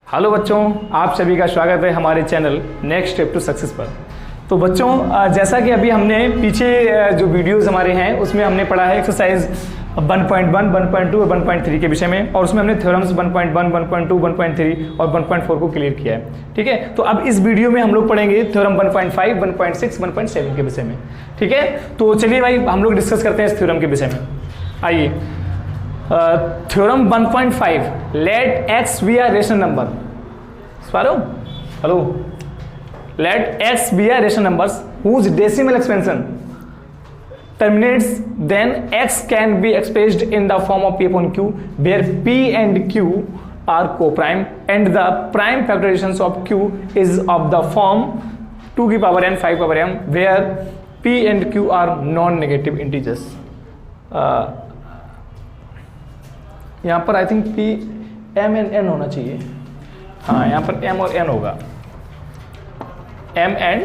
Hello बच्चों, आप सभी का स्वागत है हमारे channel Next Step to Success पर। तो बच्चों, जैसा कि अभी हमने पीछे जो वीडियोस हमारे हैं उसमें हमने पढ़ा है एक्सरसाइज 1.1, 1.2 और 1.3 के विषय में, और उसमें हमने थ्योरम्स 1.1, 1.2, 1.3 और 1.4 को क्लियर किया है। ठीक है, तो अब इस वीडियो में हम लोग पढ़ेंगे थ्योरम 1.5, 1.6, 1.7 के विषय में। ठीक है, तो चलिए भाई हम लोग डिस्कस करते हैं इस थ्योरम के विषय में। आइए, theorem 1.5, let x be a rational number. Hello, let x be a rational numbers whose decimal expansion terminates, then x can be expressed in the form of p upon q, where p and q are co-prime and the prime factorizations of q is of the form 2 की power n 5 power m, where p and q are non-negative integers। यहाँ पर I think p m and n होना चाहिए। हाँ, यहाँ पर m और n होगा। m and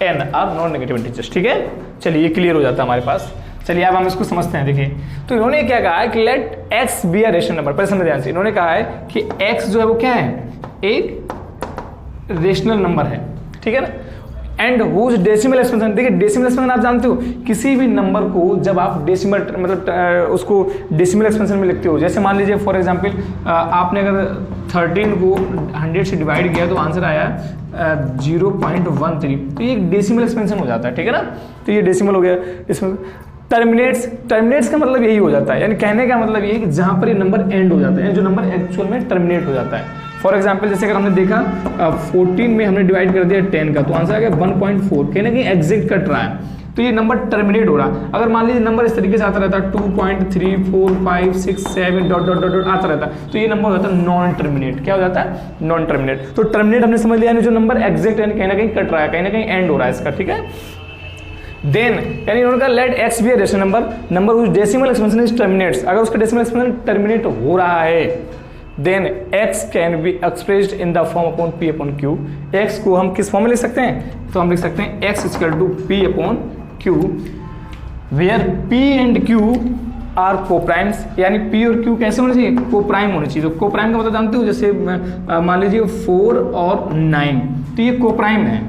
n are non negative integers. ठीक है, चलिए ये क्लियर हो जाता है हमारे पास। चलिए अब हम इसको समझते हैं। देखिए, तो इन्होंने क्या कहा है कि let x be a rational number. पहले समझ ध्यान से, इन्होंने कहा है कि x जो है वो क्या है, एक रेशनल नंबर है। ठीक है ना, एंड हुज डेसिमल एक्सपेंशन। देखिए, डेसिमल एक्सपेंशन आप जानते हो, किसी भी नंबर को जब आप डेसिमल मतलब उसको डेसिमल एक्सपेंशन में लिखते हो, जैसे मान लीजिए फॉर एग्जांपल आपने अगर 13 को 100 से डिवाइड किया तो आंसर आया 0.13, तो ये एक डेसिमल एक्सपेंशन हो जाता है। ठीक है ना, तो ये डेसिमल हो गया। इसमें टर्मिनेट्स का मतलब यही हो जाता है, यानी कहने का मतलब ये है कि जहाँ पर ये नंबर एंड हो जाता है, जो नंबर एक्चुअल में टर्मिनेट हो जाता है। फॉर एग्जाम्पल, जैसे अगर हमने देखा 14 में हमने डिवाइड कर दिया 10 का, तो आंसर आ गया 1.4, कहने की एग्जैक्ट कट रहा है, तो ये नंबर टर्मिनेट हो रहा है। अगर मान लीजिए नंबर इस तरीके से आता रहता 2.3, 4, 5, 6, 7 डॉट डॉट डॉट आता रहता, तो ये नंबर हो जाता है नॉन टर्मिनेट। क्या हो जाता है, नॉन टर्मिनेट। तो टर्मिनेट हमने समझ लिया, यानी जो नंबर एग्जैक्ट यानी कहीं ना कहीं कट रहा है, कहीं ना कहीं एंड हो रहा है इसका। ठीक है, देन यानी उन्होंने कहा let X be a rational number whose decimal expansion is terminates. अगर उसका डेसिमल एक्सपेंशन टर्मिनेट हो रहा है, then x can be expressed in the form upon p upon q। x को हम किस फॉर्म में लिख सकते हैं, तो हम लिख सकते हैं x equal to p upon q, where p and q are coprimes. यानी p और q कैसे होने चाहिए, कोप्राइम होने चाहिए। तो कोप्राइम का मतलब जानते हो, जैसे मान लीजिए 4 और 9, तो ये कोप्राइम है।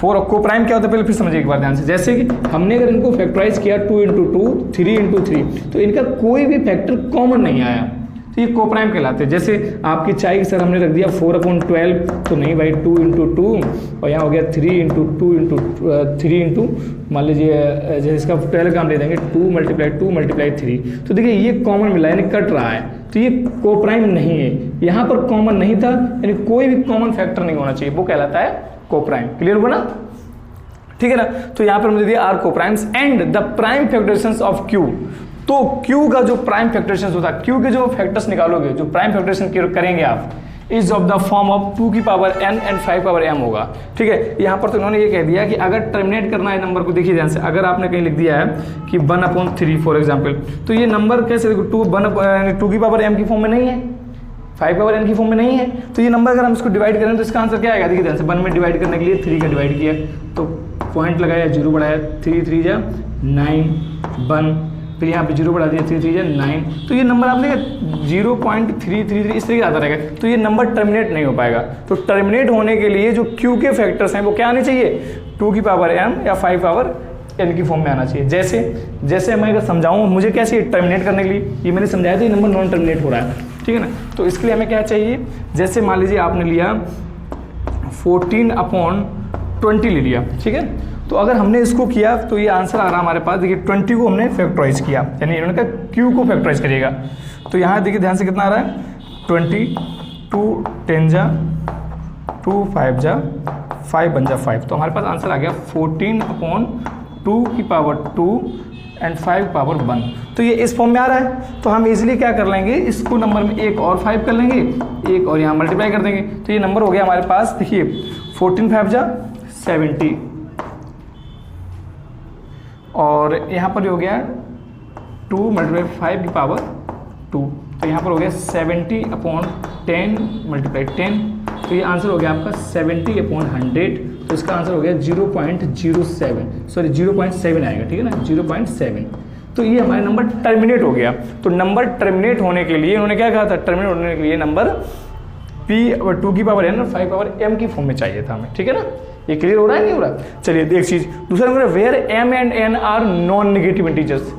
4 और कोप्राइम क्या होता है, पहले फिर समझिए एक बार ध्यान से। जैसे कि हमने अगर इनको फैक्टराइज किया 2 इंटू 2, 3 इंटू 3, तो इनका कोई भी फैक्टर कॉमन नहीं आया, तो ये कोप्राइम कहलाते हैं। जैसे आपकी चाय की सर हमने रख दिया 4/12, तो नहीं भाई 2 इंटू 2, और यहाँ हो गया 3 इंटू 2 इंटू 3 इंटू, मान लीजिए जैसे इसका 12 का हम ले देंगे 2 मल्टीप्लाई 3, तो देखिए ये कॉमन मिला यानी कट रहा है, तो ये कोप्राइम नहीं है। यहाँ पर कॉमन नहीं था, यानी कोई भी कॉमन फैक्टर नहीं होना चाहिए, वो कहलाता है कोप्राइम। क्लियर हुआ ना, ठीक है ना। तो यहाँ पर मुझे दिया are coprimes and the prime factorisations of Q. तो Q का जो प्राइम फैक्टराइजेशन होता है, Q के जो फैक्टर्स निकालोगे, जो प्राइम फैक्टराइजेशन करेंगे आप, is of the form of 2 की power n and 5 power m होगा। ठीक है, यहाँ पर तो इन्होंने ये कह दिया कि अगर टर्मिनेट करना है नंबर को, देखिए ध्यान से, अगर आपने कहीं लिख दिया है कि 1/3 फॉर एग्जाम्पल, तो ये नंबर कैसे, 2 की पावर m की फॉर्म में नहीं है, 5 पावर n की फॉर्म में नहीं है, तो ये नंबर अगर हम इसको डिवाइड करें तो इसका आंसर क्या आएगा, देखिए ध्यान से। 1 में डिवाइड करने के लिए 3 का डिवाइड किया, तो पॉइंट लगाया, 0 बढ़ाया, 3 3 जा 9, 1, फिर यहाँ पे 0 बढ़ा दिया, 3 3 जा 9, तो ये नंबर आपने 0.333 इस तरीके आता रहेगा, तो ये नंबर टर्मिनेट नहीं हो पाएगा। तो टर्मिनेट होने के लिए जो Q के फैक्टर्स हैं वो क्या आने चाहिए, 2 की पावर m या 5 पावर n की फॉर्म में आना चाहिए। जैसे मैं अगर समझाऊँ, मुझे क्या चाहिए टर्मिनेट करने के लिए, ये मैंने समझाया था, ये नंबर नॉन टर्मिनेट हो रहा है। ठीक है ना, तो इसके लिए हमें क्या चाहिए, जैसे मान लीजिए आपने लिया 14/20 ले लिया। ठीक है, तो अगर हमने इसको किया तो ये आंसर आ रहा हमारे पास, देखिए 20 को हमने फैक्टराइज किया, यानी इन्होंने कहा Q को फैक्टराइज करिएगा, तो यहाँ देखिए ध्यान से कितना आ रहा है, 20, 2 10 जा 2 5 जा 5 बन जा 5, तो हमारे पास आंसर आ गया 14/2 की पावर 2 एंड 5 पावर 1। तो ये इस फॉर्म में आ रहा है, तो हम इजीली क्या कर लेंगे, इसको नंबर में एक और 5 कर लेंगे, एक और यहाँ मल्टीप्लाई कर देंगे, तो ये नंबर हो गया हमारे पास, देखिए 14 5 जा 70, और यहाँ पर हो गया 2 मल्टीप्लाई 5 की पावर 2, तो यहाँ पर हो गया 70/10 मल्टीप्लाई 10, तो ये आंसर हो गया आपका 70/100, तो इसका आंसर हो गया 0.07 आएगा। ठीक है ना, 0.7। तो ये हमारे नंबर टर्मिनेट हो गया। तो नंबर टर्मिनेट होने के लिए उन्होंने क्या कहा था, टर्मिनेट होने के लिए नंबर p और 2 की पावर n और 5 पावर m की फॉर्म में चाहिए था हमें, ठीक है ना। ये क्लियर हो रहा है नहीं हो रहा। चलिए एक चीज दूसरा number, where m and n are non negative integers.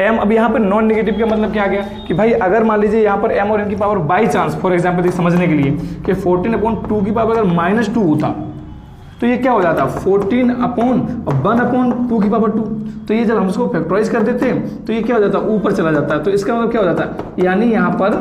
m, अब यहाँ पर नॉन नेगेटिव का मतलब क्या गया कि भाई अगर मान लीजिए यहाँ पर m और n की power by chance, for example समझने के लिए कि 14/2 की पावर अगर -2 होता तो ये क्या हो जाता 14/1/2 की पावर 2। तो ये जब हम उसको फैक्टराइज कर देते हैं तो ये क्या हो जाता है, ऊपर चला जाता है। तो इसका मतलब क्या हो जाता है, यानी यहाँ पर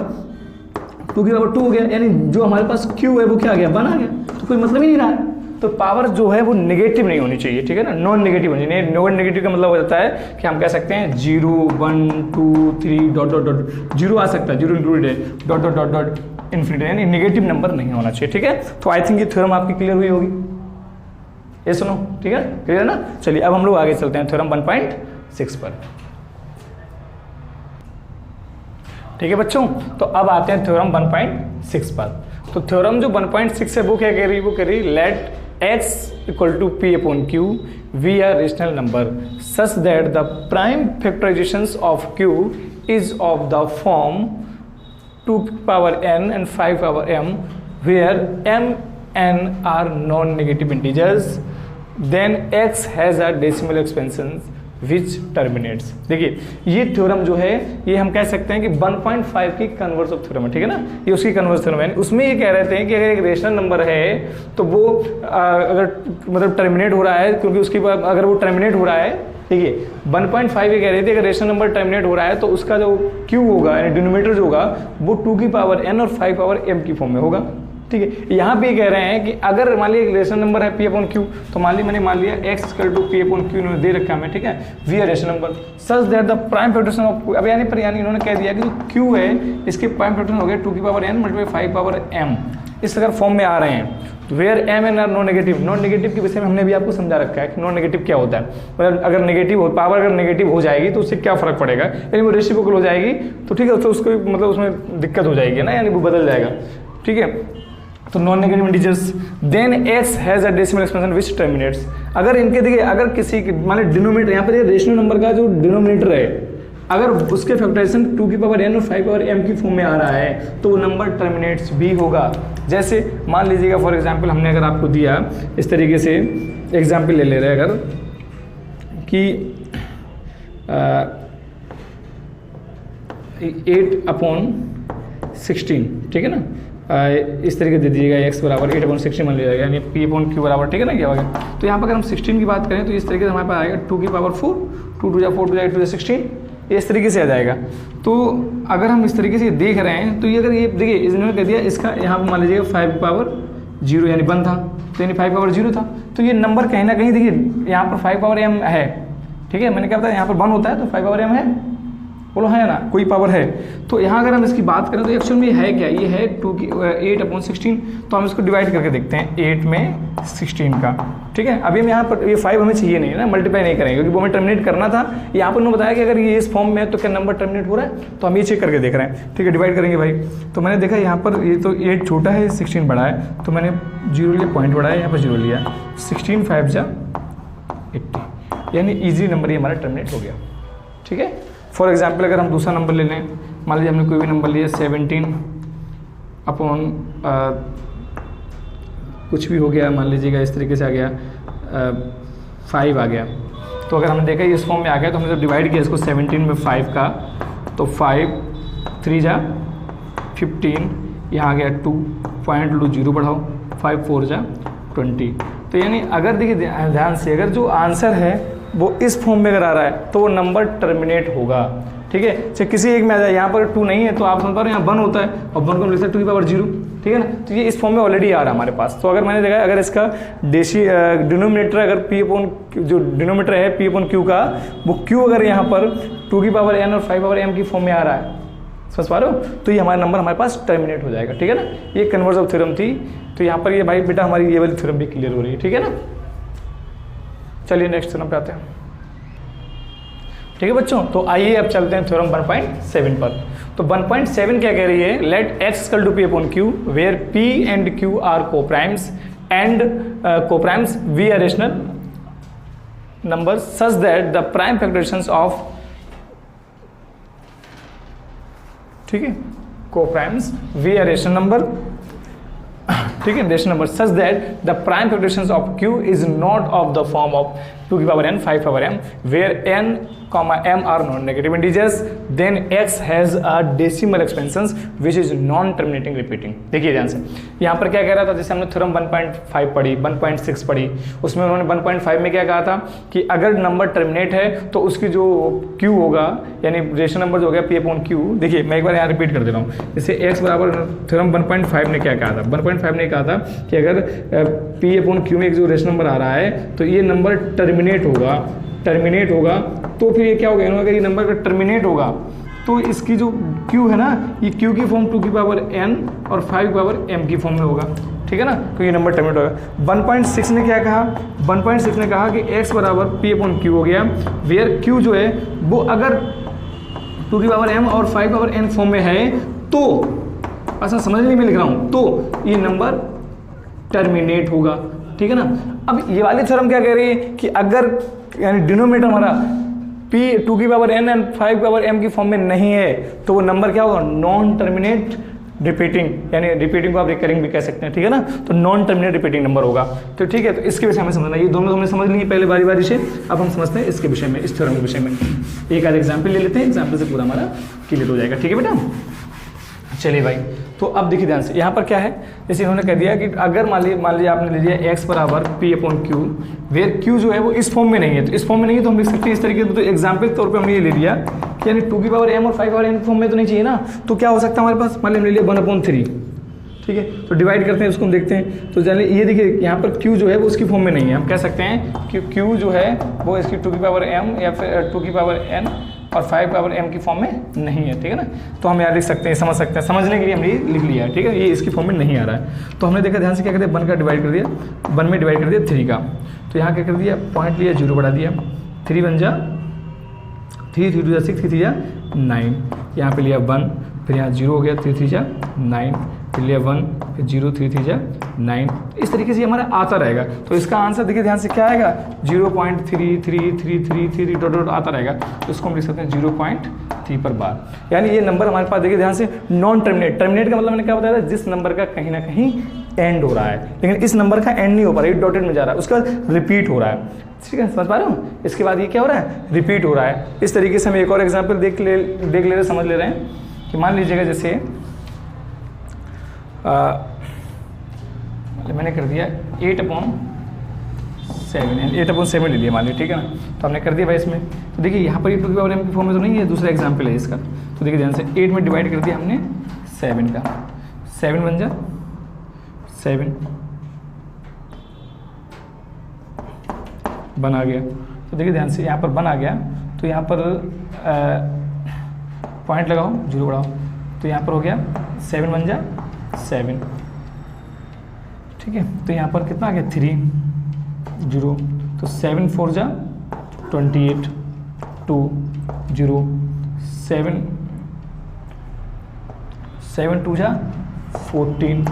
2 की पावर 2 हो गया, यानी जो हमारे पास q है वो क्या आ गया, 1 आ गया। तो कोई मतलब ही नहीं रहा है। तो पावर जो है वो नेगेटिव नहीं होनी चाहिए, ठीक है ना, नॉन नेगेटिव होनी चाहिए। नॉन नेगेटिव का मतलब हो जाता है कि हम कह सकते हैं 0 1 2 3 डॉट डॉट डॉट 0 आ सकता है, 0 इंक्लूडेड है, dot dot dot dot infinity, यानी नेगेटिव नंबर नहीं होना चाहिए, ठीक है। तो आई थिंक ये थ्योरम आपकी क्लियर हुई होगी, ये सुनो, ठीक है, क्लियर है ना। चलिए अब हम लोग आगे चलते हैं थ्योरम 1.6 पर, ठीक है बच्चों। तो अब आते हैं थ्योरम 1.6 पर। तो थ्योरम जो 1.6 है वो क्या कह रही है, वो कह रही है let x equal to p/q we are rational number such that the prime factorisations of q is of the form 2 power n and 5 power m where m n are non-negative integers, then x has a decimal expansion which terminates। देखिए ये theorem जो है ये हम कह सकते हैं कि 1.5 की कन्वर्स ऑफ थ्योरम है, ठीक है ना, ये उसकी कन्वर्स थ्योरम है। उसमें ये कह रहे थे कि अगर एक रेशनल नंबर है तो वो अगर मतलब टर्मिनेट हो रहा है, क्योंकि उसकी अगर वो टर्मिनेट हो रहा है, ठीक है 1.5 ये कह रहे थे अगर रेशनल नंबर टर्मिनेट हो रहा है तो उसका जो q होगा यानी डिनोमिनेटर जो होगा वो 2 की पावर n और 5 पावर m की फॉर्म में होगा, ठीक है। यहाँ पे कह रहे हैं कि अगर मान लिया एक रेशनल नंबर है p/q, तो मैंने मान लिया x इक्वल टू p/q इन्होंने दे रखा है, ठीक है, we are rational number such that the prime factorisation of, अब यानी इन्होंने कह दिया कि जो q है इसके प्राइम फैक्टराइजेशन हो गया 2 की power n multiply 5 power m, इस अगर फॉर्म में आ रहे हैं। Where m n are non negative, non negative के विषय में हमने भी आपको समझा रखा है कि नॉन नेगेटिव क्या होता है, मतलब अगर नेगेटिव हो, पावर अगर नेगेटिव हो जाएगी तो उससे क्या फर्क पड़ेगा, यानी वो रेसिप्रोकल हो जाएगी तो ठीक है, तो उसको मतलब उसमें दिक्कत हो जाएगी ना, यानी वो बदल जाएगा, ठीक है। तो non negative integers, then x has a decimal expansion which terminates. अगर इनके देखिए अगर किसी मान लीजिए डिनोमिनेटर यहाँ पर रेशनल नंबर का जो डिनोमिनेटर है अगर उसके फैक्टराइजेशन 2 की पावर n और 5 पावर m की फॉर्म में आ रहा है तो वो नंबर टर्मिनेट्स भी होगा। जैसे मान लीजिएगा फॉर एग्जांपल हमने अगर आपको दिया इस तरीके से एग्जांपल ले रहे हैं अगर कि 8/16, ठीक है ना, इस तरीके दे दीजिएगा x बराबर 8/16 मान लिया जाएगा, यानी p/q बराबर, ठीक है ना, क्या होगा। तो यहाँ पर अगर हम 16 की बात करें तो इस तरीके से हमारे पास आएगा 2 की पावर 4, 2 2 4 2 8 16, इस तरीके से आ जाएगा। तो अगर हम इस तरीके से देख रहे हैं तो ये अगर ये देखिए इन्होंने कह दिया इसका यहाँ पर मान लीजिएगा 5 की पावर 0 यानी 1 था, तो यानी 5 पावर 0 था, तो ये नंबर कहीं ना कहीं देखिए यहाँ पर 5 पावर m है, ठीक है, मैंने क्या बताया यहाँ पर 1 होता है तो 5 पावर m है, बोलो है ना, कोई पावर है। तो यहाँ अगर हम इसकी बात करें तो एक्चुअल में है क्या, ये है 2 की 8/16, तो हम इसको डिवाइड करके देखते हैं 8 में 16 का, ठीक है। अभी हम यहाँ पर ये 5 हमें चाहिए नहीं है ना, मल्टीप्लाई नहीं करेंगे क्योंकि वो हमें टर्मिनेट करना था। यहाँ पर उन्होंने बताया कि अगर ये इस फॉर्म में है तो क्या नंबर टर्मिनेट हो रहा है, तो हम ये चेक करके देख रहे हैं, ठीक है, डिवाइड करेंगे भाई। तो मैंने देखा यहाँ पर ये तो 8 छोटा है 16 बड़ा है, तो मैंने 0 लिया, पॉइंट बड़ा है, यहाँ पर 0 लिया, 16 5 जा 80, यानी ईजी नंबर ये हमारा टर्मिनेट हो गया, ठीक है। फॉर एग्जाम्पल अगर हम दूसरा नंबर ले लें, मान लीजिए हमने कोई भी नंबर लिया 17 अपॉन कुछ भी हो गया, मान लीजिएगा इस तरीके से आ गया 5 आ गया। तो अगर हमने देखा इस फॉर्म में आ गया तो हमने जब डिवाइड किया इसको 17 में 5 का, तो 5 3 जा 15, यहाँ आ गया 2 पॉइंट लो 0 बढ़ाओ, 5 4 जा 20। तो यानी अगर देखिए ध्यान से अगर जो आंसर है वो इस फॉर्म में अगर आ रहा है तो वो नंबर टर्मिनेट होगा, ठीक है। चाहे किसी एक में आ जाए, यहाँ पर 2 नहीं है तो आप समझ पा रहे हैं यहाँ 1 होता है और 1 को लिख सकते 2 की पावर 0, ठीक है ना। तो ये इस फॉर्म में ऑलरेडी आ रहा है हमारे पास। तो अगर मैंने देखा अगर इसका डिनोमिनेटर अगर जो डिनोमिनेटर है p/q का वो q अगर यहाँ पर 2 की पावर n और 5 पावर m की फॉर्म में आ रहा है, समझ पा रहे हो, तो ये हमारा नंबर हमारे पास टर्मिनेट हो जाएगा, ठीक है ना। ये कन्वर्स ऑफ थ्योरम थी, तो यहाँ पर ये भाई बेटा हमारी ये वाली थ्योरम भी क्लियर हो रही है, ठीक है ना। चलिए नेक्स्ट थ्योरम पे आते हैं, ठीक है बच्चों। तो आइए अब चलते हैं थ्योरम 1.7 पर। तो 1.7 क्या कह रही है, let x equal to p/q where p and q are coprimes and coprimes we are rational number such that the prime factorisations of, ठीक है, coprimes we are rational number ठीक है, rational number such that the prime factorisation of q is not of the form of 2 की power n 5 power m where n m are non negative integers then x has a decimal expansion which is non terminating repeating. देखिए ध्यान से, यहाँ पर क्या कह रहा था, जैसे हमने थ्योरम 1.5 पढ़ी, 1.6 पढ़ी, उसमें उन्होंने 1.5 में क्या कहा था कि अगर नंबर टर्मिनेट है तो उसकी जो q होगा यानी रेशनल नंबर जो हो गया p/q। देखिए मैं एक बार यहाँ रिपीट कर दे रहा हूँ, जैसे x बराबर थ्योरम 1.5 ने क्या कहा था, 1.5 ने कहा था कि अगर p/q में एक जो रेशनल नंबर आ रहा है तो ये नंबर टर्मिनेट होगा तो फिर ये क्या होगा, अगर ये नंबर का टर्मिनेट होगा तो इसकी जो q है ना, ये q की फॉर्म 2 की पावर n और 5 की पावर m की फॉर्म में होगा, ठीक है ना, तो ये नंबर टर्मिनेट होगा। 1.6 ने क्या कहा, 1.6 ने कहा कि x बराबर p/q हो गया, वेयर q जो है वो अगर 2 की पावर m और 5 पावर n फॉर्म में है तो, ऐसा समझने में लिख रहा हूँ, तो ये नंबर टर्मिनेट होगा, ठीक है ना। अब ये वाली थ्योरम क्या कह रही है कि अगर यानी डिनोमिनेटर हमारा p 2 की power n and 5 power m की फॉर्म में नहीं है तो वो नंबर क्या होगा, नॉन टर्मिनेट रिपीटिंग, यानी रिपीटिंग को आप रिकरिंग भी कह सकते हैं, ठीक है ना, तो नॉन टर्मिनेट रिपीटिंग नंबर होगा। तो ठीक है, तो इसके विषय में समझना, ये दोनों हमने समझ लिए पहले बारी बारी से, अब हम समझते हैं इसके विषय में, इस थ्योरम के विषय में। एक आध एग्जाम्पल ले लेते हैं, एग्जाम्पल से पूरा हमारा क्लियर हो जाएगा, ठीक है बेटा। चलिए भाई, तो अब देखिए ध्यान से, यहाँ पर क्या है, जैसे इन्होंने कह दिया कि अगर मान लीजिए आपने ले लिया x बराबर p/q वेयर q जो है वो इस फॉर्म में नहीं है, तो इस फॉर्म में नहीं है तो हम लिख सकते हैं इस तरीके से। तो एग्जाम्पल के तौर पे हमने ये ले लिया कि यानी 2 की पावर m और 5 पावर n फॉर्म में तो नहीं चाहिए ना, तो क्या हो सकता है हमारे पास, मान लीजिए हमने लिया 1/3, ठीक है, तो डिवाइड करते हैं, उसको हम देखते हैं। तो जानिए ये देखिए यहाँ पर q जो है वो उसकी फॉर्म में नहीं है, हम कह सकते हैं कि q जो है वो इसकी 2 की पावर m या फिर 2 की पावर n और 5 पावर m की फॉर्म में नहीं है, ठीक है ना, तो हम यहाँ लिख सकते हैं, समझ सकते हैं, समझने के लिए हमने ये लिख लिया है, ठीक है, ये इसकी फॉर्म में नहीं आ रहा है। तो हमने देखा ध्यान से क्या करते हैं, 1 का डिवाइड कर दिया, 1 में डिवाइड कर दिया 3 का, तो यहाँ क्या कर दिया, पॉइंट लिया, 0 बढ़ा दिया, 3 1 जा 3, 3 2 जा 6, 3 3 जा 9, यहाँ पे लिया 1, फिर यहाँ 0 हो गया, 3 3 जा 9, फिर लिया 1, फिर 0 3 3 जा 9, इस तरीके से हमारा आता रहेगा। तो इसका आंसर देखिए ध्यान से क्या आएगा, 0.333333 डॉट डॉट आता रहेगा, तो इसको हम लिख सकते हैं 0.3 पर बार। यानी ये नंबर हमारे पास देखिए ध्यान से नॉन टर्मिनेट, टर्मिनेट का मतलब मैंने क्या बताया था, जिस नंबर का कहीं ना कहीं एंड हो रहा है, लेकिन इस नंबर का एंड नहीं हो पा रहा है, डॉटेड में जा रहा है, उसका रिपीट हो रहा है, ठीक है, समझ पा रहे हो। इसके बाद ये क्या हो रहा है, रिपीट हो रहा है। इस तरीके से हम एक और एग्जाम्पल देख ले रहे, समझ ले रहे हैं कि मान लीजिएगा जैसे मैंने कर दिया 8/7 ले लिया मान लीजिए, ठीक है ना, तो हमने कर दिया भाई इसमें। तो देखिए यहाँ पर 2 की पावर m की फॉर्म में तो नहीं है, दूसरा एग्जाम्पल है इसका। तो देखिए ध्यान से 8 में डिवाइड कर दिया हमने 7 का, 7 बन जा 7 बन आ गया। तो देखिए ध्यान से यहाँ पर बन आ गया, तो यहाँ पर पॉइंट लगाओ, 0 बढ़ाओ, तो यहाँ पर हो गया 7 बन जा 7, ठीक है। तो यहाँ पर कितना आ गया 3 0, तो 7 4 जा 28 2 0 7 7 2 जा 14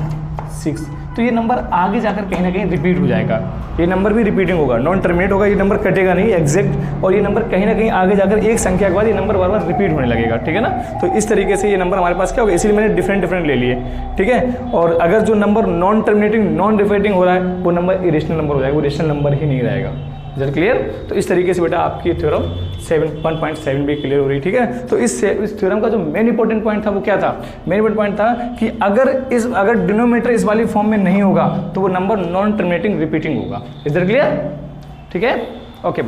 6। तो ये नंबर आगे जाकर कहीं ना कहीं रिपीट हो जाएगा, ये नंबर भी रिपीटिंग होगा, नॉन टर्मिनेट होगा, ये नंबर कटेगा नहीं एग्जैक्ट, और ये नंबर कहीं ना कहीं आगे जाकर एक संख्या के बाद ये नंबर बार बार रिपीट होने लगेगा, ठीक है ना। तो इस तरीके से ये नंबर हमारे पास क्या होगा, इसीलिए मैंने डिफरेंट ले लिए, ठीक है। और अगर जो number non terminating non repeating हो रहा है वो नंबर इरेशनल नंबर हो जाएगा, वो रेशनल नंबर ही नहीं रहेगा। Is it clear. तो इस तरीके से बेटा आपकी थ्योरम 1.7 भी क्लियर हो रही, ठीक है। तो इस थ्योरम का जो मेन इंपॉर्टेंट पॉइंट था वो क्या था, मेन इंपॉर्टेंट पॉइंट था कि अगर डिनोमिनेटर इस वाली फॉर्म में नहीं होगा तो वो नंबर नॉन टर्मिनेटिंग रिपीटिंग होगा। इज इट क्लियर, ठीक है, ओके।